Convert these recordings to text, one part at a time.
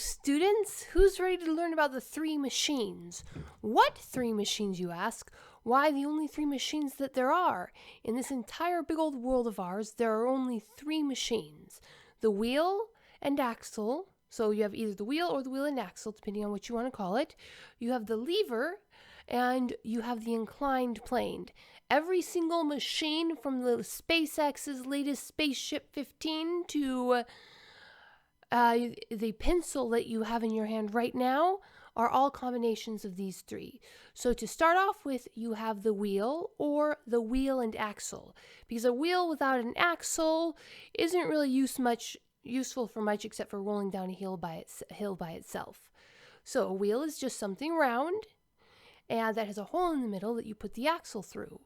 students, who's ready to learn about the three machines? What three machines, you ask? Why, the only three machines that there are. In this entire big old world of ours, there are only three machines. The wheel and axle. So you have either the wheel or the wheel and axle, depending on what you want to call it. You have the lever, and you have the inclined plane. Every single machine, from the SpaceX's latest Spaceship 15 to the pencil that you have in your hand right now, are all combinations of these three. So to start off with, you have the wheel or the wheel and axle, because a wheel without an axle isn't really useful for much except for rolling down a hill by itself. So a wheel is just something round and that has a hole in the middle that you put the axle through.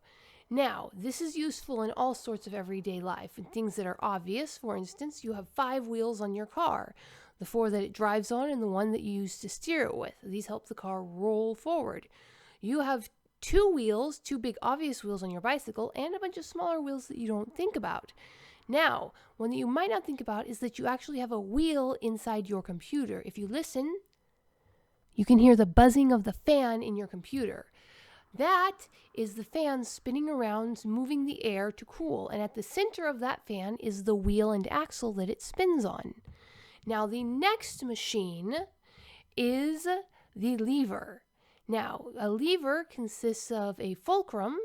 Now, this is useful in all sorts of everyday life and things that are obvious. For instance, you have 5 wheels on your car, the 4 that it drives on and the 1 that you use to steer it with. These help the car roll forward. You have 2 wheels, 2 big obvious wheels on your bicycle, and a bunch of smaller wheels that you don't think about. Now, one that you might not think about is that you actually have a wheel inside your computer. If you listen, you can hear the buzzing of the fan in your computer. That is the fan spinning around, moving the air to cool. And at the center of that fan is the wheel and axle that it spins on. Now, the next machine is the lever. Now, a lever consists of a fulcrum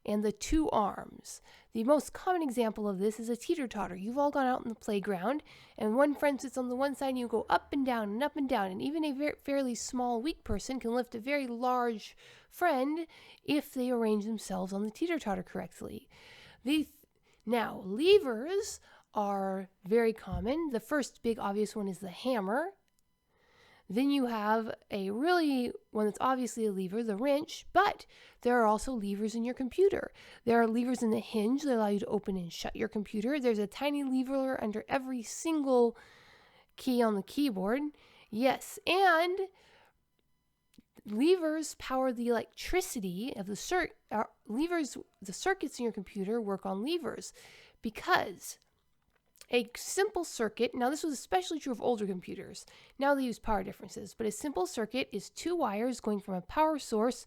and the 2 arms. The most common example of this is a teeter-totter. You've all gone out in the playground, and one friend sits on the one side, and you go up and down and up and down. And even a fairly small, weak person can lift a very large friend if they arrange themselves on the teeter-totter correctly. Now, levers are very common. The first big obvious one is the hammer. Then you have a really one that's obviously a lever, the wrench, but there are also levers in your computer. There are levers in the hinge that allow you to open and shut your computer. There's a tiny lever under every single key on the keyboard. Yes, and levers power the electricity of the the circuits in your computer work on levers, because a simple circuit, now this was especially true of older computers, now they use power differences, but a simple circuit is 2 wires going from a power source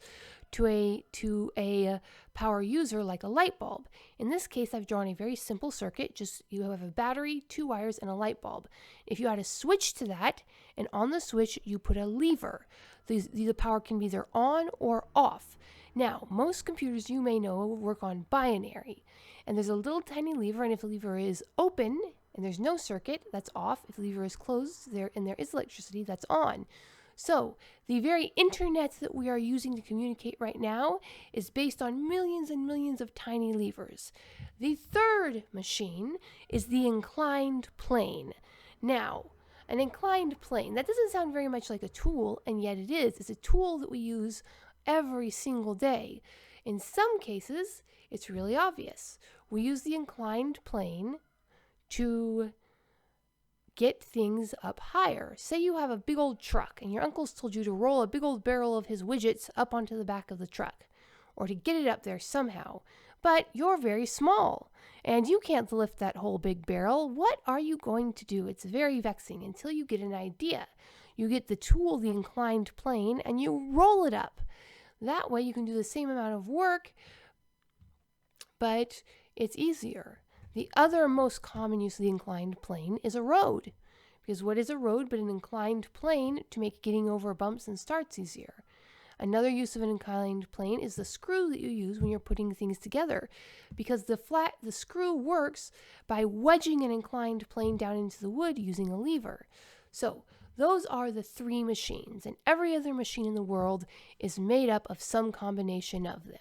to a power user, like a light bulb. In this case, I've drawn a very simple circuit. Just you have a battery, 2 wires, and a light bulb. If you add a switch to that, and on the switch you put a lever, the power can be either on or off. Now, most computers, you may know, work on binary. And there's a little tiny lever, and if the lever is open and there's no circuit, that's off. If the lever is closed and there is electricity, that's on. So the very internet that we are using to communicate right now is based on millions and millions of tiny levers. The third machine is the inclined plane. Now, an inclined plane, that doesn't sound very much like a tool, and yet it is. It's a tool that we use every single day. In some cases, it's really obvious. We use the inclined plane to get things up higher. Say you have a big old truck and your uncle's told you to roll a big old barrel of his widgets up onto the back of the truck, or to get it up there somehow. But you're very small and you can't lift that whole big barrel. What are you going to do? It's very vexing until you get an idea. You get the tool, the inclined plane, and you roll it up. That way you can do the same amount of work, but it's easier. The other most common use of the inclined plane is a road. Because what is a road but an inclined plane to make getting over bumps and starts easier? Another use of an inclined plane is the screw that you use when you're putting things together. Because the screw works by wedging an inclined plane down into the wood using a lever. So those are the 3 machines, and every other machine in the world is made up of some combination of them.